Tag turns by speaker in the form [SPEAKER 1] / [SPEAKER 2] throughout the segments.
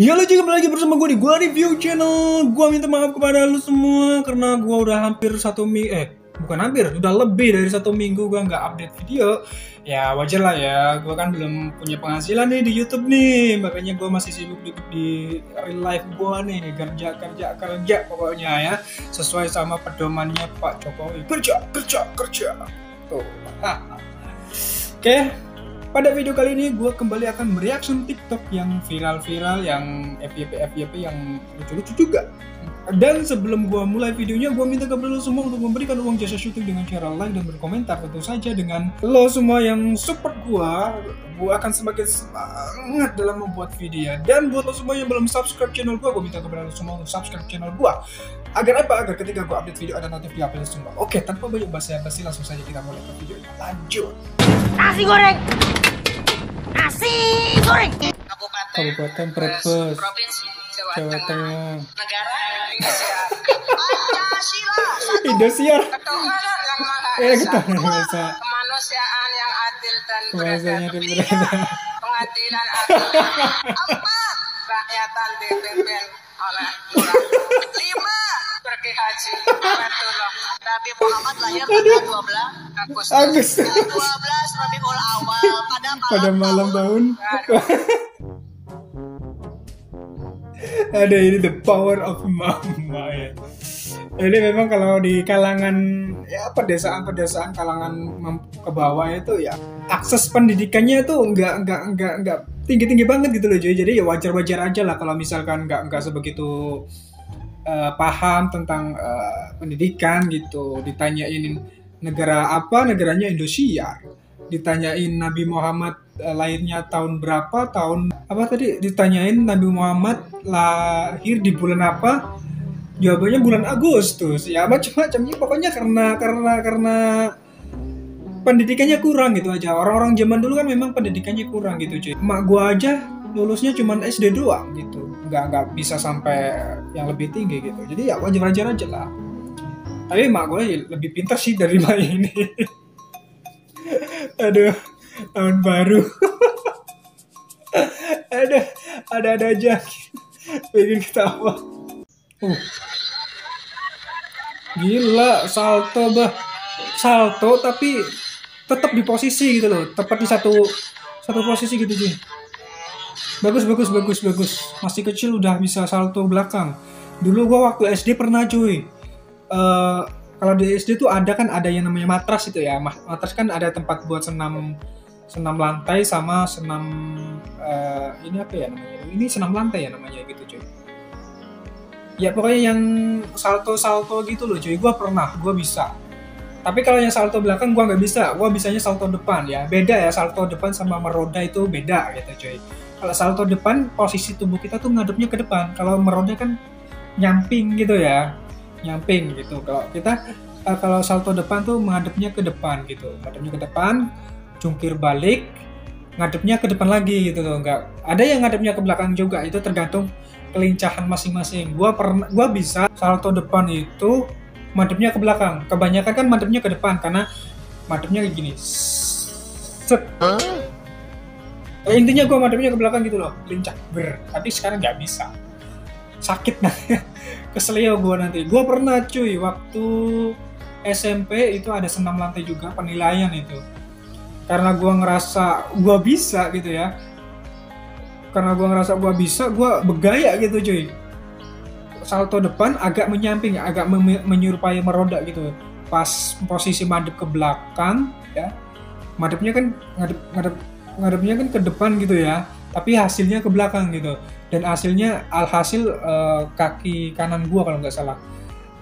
[SPEAKER 1] Ya lo juga kembali lagi bersama gue di Gua Review Channel. Gua minta maaf kepada lu semua karena gua udah hampir bukan hampir, udah lebih dari 1 minggu gua nggak update video. Ya wajar lah ya, gua kan belum punya penghasilan nih di YouTube nih, makanya gua masih sibuk di real life gua nih, kerja pokoknya ya, sesuai sama pedomannya Pak Jokowi, kerja. Tuh. Oke. Pada video kali ini gue kembali akan mereaction TikTok yang viral-viral, yang FYP yang lucu-lucu juga. Dan sebelum gue mulai videonya, gue minta kepada lo semua untuk memberikan uang jasa syuting dengan cara like dan berkomentar. Tentu saja dengan lo semua yang support gue akan semakin semangat dalam membuat video. Dan buat lo semua yang belum subscribe channel gue minta kepada lo semua untuk subscribe channel gue. Agar apa? Agar ketika gue update video ada notif di HP lo semua. Oke, tanpa banyak basa-basi langsung saja kita mulai ke videonya. Lanjut.
[SPEAKER 2] Nasi goreng.
[SPEAKER 1] Kabupaten Brebes,
[SPEAKER 2] Provinsi
[SPEAKER 1] Jawa Tengah.
[SPEAKER 2] Negara Pancasila.
[SPEAKER 1] Indosiar.
[SPEAKER 2] Ketuhanan yang Maha Esa. 2.
[SPEAKER 1] Kemanusiaan
[SPEAKER 2] Kemanusiaan yang adil dan
[SPEAKER 1] yang
[SPEAKER 2] beradab. 3.
[SPEAKER 1] beradab.
[SPEAKER 2] Pengadilan agama. 4. Rakyatan dipimpin oleh lurah. 5. Pergi haji. Betullah. Nabi Muhammad lahir tanggal 12 Agustus 12 Rabiul Awal pada malam tahun.
[SPEAKER 1] Ada ini the power of mama ya. Jadi memang kalau di kalangan ya pedesaan kalangan ke bawah itu ya akses pendidikannya itu enggak tinggi banget gitu loh cuy. Jadi ya wajar aja lah kalau misalkan enggak sebegitu paham tentang pendidikan gitu. Ditanyain negara apa, negaranya Indosiar. Ditanyain Nabi Muhammad lahirnya tahun berapa, ditanyain Nabi Muhammad lahir di bulan apa, jawabannya bulan Agustus. Ya macam-macamnya pokoknya karena pendidikannya kurang gitu aja. Orang-orang zaman dulu kan memang pendidikannya kurang gitu cuy. Emak gua aja lulusnya cuma SD doang gitu, nggak bisa sampai yang lebih tinggi gitu. Jadi ya wajar aja lah. Tapi emak gue lebih pintar sih dari emak ini. Aduh, tahun baru. ada aja bikin ketawa. Gila, salto tapi tetap di posisi gitu loh, tepat di satu posisi gitu sih. Bagus. Masih kecil udah bisa salto belakang. Dulu gua waktu SD pernah cuy. Kalau di SD tuh ada yang namanya matras itu ya. Matras kan ada tempat buat senam lantai sama senam ini apa ya namanya? Ini senam lantai ya namanya gitu cuy. Ya pokoknya yang salto gitu loh cuy. Gua bisa. Tapi kalau yang salto belakang gua nggak bisa. Gua bisanya salto depan ya. Beda ya, salto depan sama meroda itu beda gitu cuy. Kalau salto depan, posisi tubuh kita tuh ngadepnya ke depan. Kalau meroda kan nyamping gitu ya. Nyamping gitu. Kalau kita kalau salto depan tuh menghadapnya ke depan gitu. Ngadepnya ke depan, jungkir balik, ngadepnya ke depan lagi gitu loh. Enggak. Ada yang ngadepnya ke belakang juga. Itu tergantung kelincahan masing-masing. Gua bisa salto depan itu madepnya ke belakang. Kebanyakan kan madepnya ke depan karena madepnya kayak gini. Set. Intinya gue madepnya ke belakang gitu loh, lincah tapi sekarang nggak bisa, sakit nanti. Keselio gue nanti. Gue pernah cuy waktu SMP itu ada senam lantai juga, penilaian itu karena gue ngerasa gue bisa gitu ya, gue bergaya gitu cuy, salto depan agak menyamping, agak menyerupai meroda gitu. Pas posisi madep ke belakang ya, madepnya kan ngadepnya kan ke depan gitu ya, tapi hasilnya ke belakang gitu. Dan alhasil kaki kanan gua kalau nggak salah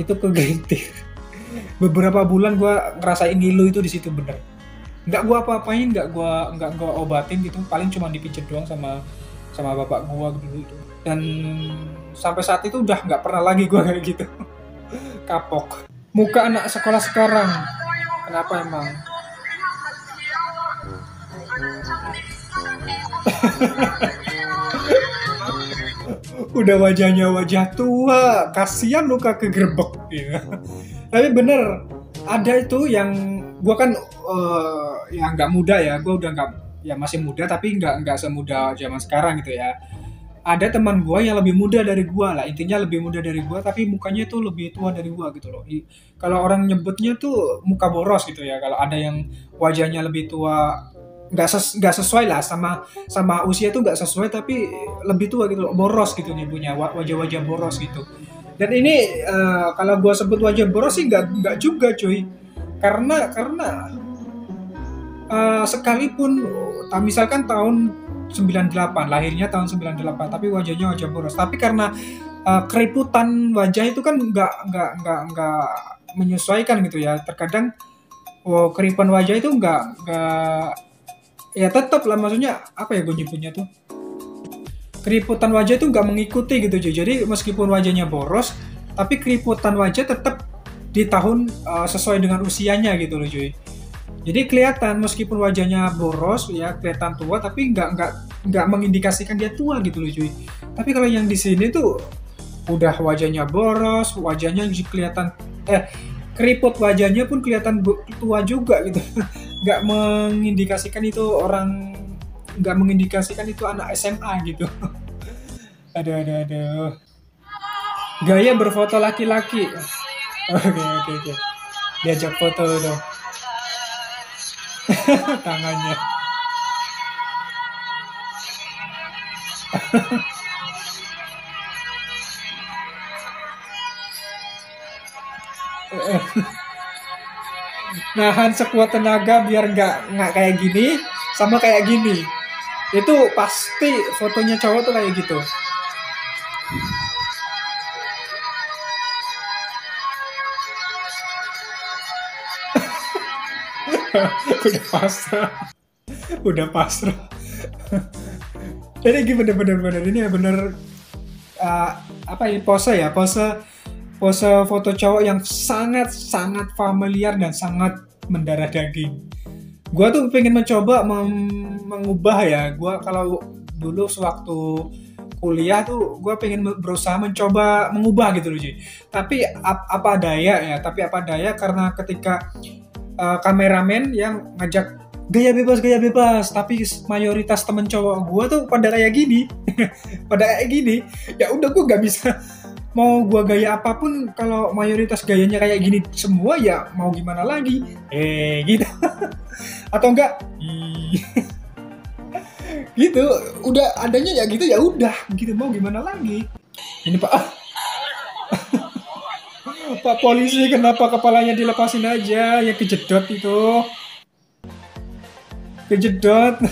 [SPEAKER 1] itu kegelintir. Beberapa bulan gua ngerasain ngilu itu di situ bener. Nggak gua apa-apain, nggak gua obatin gitu, paling cuma dipijet doang sama bapak gua dulu itu. Dan sampai saat itu udah nggak pernah lagi gua kayak gitu. Kapok. Muka anak sekolah sekarang. Kenapa emang? Udah wajahnya wajah tua, kasihan luka kegerbek ya. Tapi bener ada itu yang gua kan ya nggak muda ya, gua udah nggak, ya masih muda tapi nggak semuda zaman sekarang gitu ya. ada teman gua yang lebih muda dari gua lah, intinya lebih muda dari gua tapi mukanya tuh lebih tua dari gua gitu loh. Kalau orang nyebutnya tuh muka boros gitu ya, kalau ada yang wajahnya lebih tua, nggak sesuai lah sama sama usia tuh nggak sesuai tapi lebih tua gitu loh, boros gitu nyebutnya, wajah-wajah boros gitu. Dan ini kalau gua sebut wajah boros sih nggak juga cuy, karena sekalipun misalkan tahun 98, lahirnya tahun 98 tapi wajahnya wajah boros, tapi karena keriputan wajah itu kan nggak menyesuaikan gitu ya, terkadang keriputan wajah itu nggak ya tetap lah, maksudnya apa ya gue nyebutnya tuh, keriputan wajah itu nggak mengikuti gitu cuy. Jadi meskipun wajahnya boros tapi keriputan wajah tetap di tahun sesuai dengan usianya gitu loh cuy. Jadi kelihatan meskipun wajahnya boros ya kelihatan tua tapi nggak mengindikasikan dia tua gitu loh cuy. Tapi kalau yang di sini tuh udah wajahnya boros, wajahnya kelihatan keriput wajahnya pun kelihatan tua juga gitu. Nggak mengindikasikan itu orang, nggak mengindikasikan itu anak SMA gitu. Aduh. Gaya berfoto laki-laki. Oke. Diajak foto dong. Tangannya. Nahan sekuat tenaga biar nggak kayak gini sama kayak gini. Itu pasti fotonya cowok tuh kayak gitu. udah pasrah. Jadi gini bener ini bener apa ya, pose foto cowok yang sangat familiar dan sangat mendarah daging. Gua tuh pengen mencoba mengubah ya. Gua kalau dulu sewaktu kuliah tuh gua pengen berusaha mencoba mengubah gitu loh Ji. Tapi apa daya karena ketika kameramen yang ngajak gaya bebas, tapi mayoritas temen cowok gue tuh pada kayak gini. Ya udah gue nggak bisa, mau gue gaya apapun kalau mayoritas gayanya kayak gini semua ya mau gimana lagi, gitu. Atau enggak gitu, udah adanya ya gitu, ya udah gitu, mau gimana lagi. Ini Pak Pak polisi, kenapa kepalanya dilepasin aja, yang kejedot itu. Kejedot.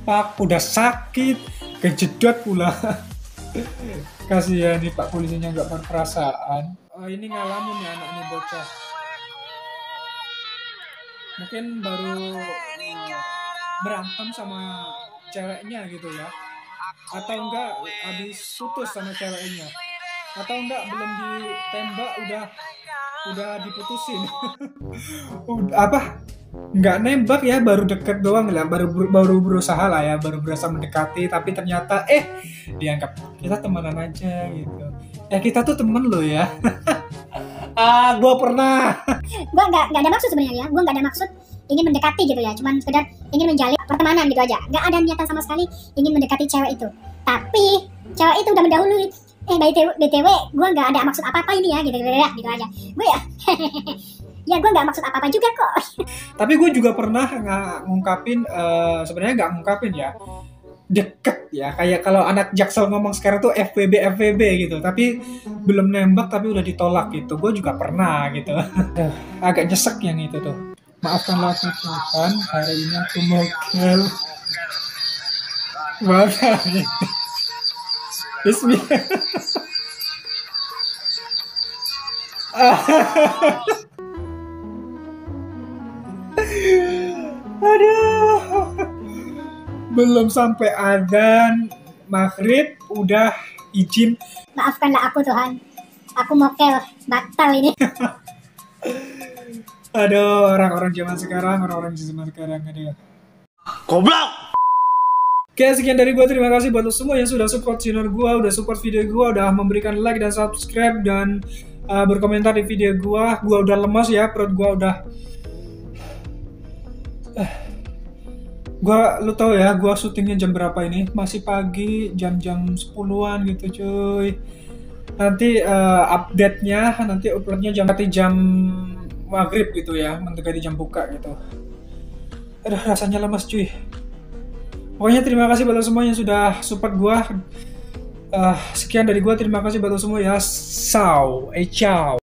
[SPEAKER 1] Pak udah sakit, kejedot pula. Kasihan nih Pak polisinya nggak berperasaan. Ini ngalamin ya anak ini bocah. Mungkin baru berantem sama ceweknya gitu ya. Atau enggak habis putus sama ceweknya. Atau enggak belum ditembak udah diputusin. Enggak nembak ya, baru deket doang lah, baru berusaha lah ya, baru berusaha mendekati, tapi ternyata dianggap kita temenan aja gitu. Ya kita tuh temen loh ya. Gua pernah.
[SPEAKER 3] Gua nggak ada maksud sebenarnya ya, gua nggak ada maksud ingin mendekati gitu ya, cuman sekedar ingin menjalin pertemanan gitu aja, nggak ada niatan sama sekali ingin mendekati cewek itu. Tapi cewek itu udah mendahului. BTW, gue nggak ada maksud apa-apa ini ya, gitu aja. Gue ya, ya gue nggak maksud apa-apa juga kok.
[SPEAKER 1] Tapi gue juga pernah sebenarnya nggak ngungkapin ya, deket ya, kayak kalau anak Jaksel ngomong sekarang tuh FWB gitu, tapi belum nembak tapi udah ditolak gitu. Gue juga pernah gitu. Agak nyesek yang itu tuh. Maafkanlah Tuhan, hari ini aku mogel. Maaf. Bismillah. Aduh. Belum sampai adzan maghrib udah izin.
[SPEAKER 3] Maafkanlah aku Tuhan. Aku mokel, batal ini.
[SPEAKER 1] Aduh, orang-orang zaman sekarang ada.
[SPEAKER 4] Goblok.
[SPEAKER 1] Oke, sekian dari gue. Terima kasih buat lo semua yang sudah support channel gue, udah support video gue, udah memberikan like dan subscribe dan berkomentar di video gue. Gue udah lemas ya, perut gue udah Lu tau ya, gua syutingnya jam berapa ini? Masih pagi, jam-jam 10-an gitu cuy. Nanti update-nya, nanti upload-nya jam maghrib gitu ya, mendekati jam buka gitu. Aduh, rasanya lemas cuy. Pokoknya terima kasih buat lo semua yang sudah support gua. Sekian dari gua, terima kasih buat lo semua ya. Ciao.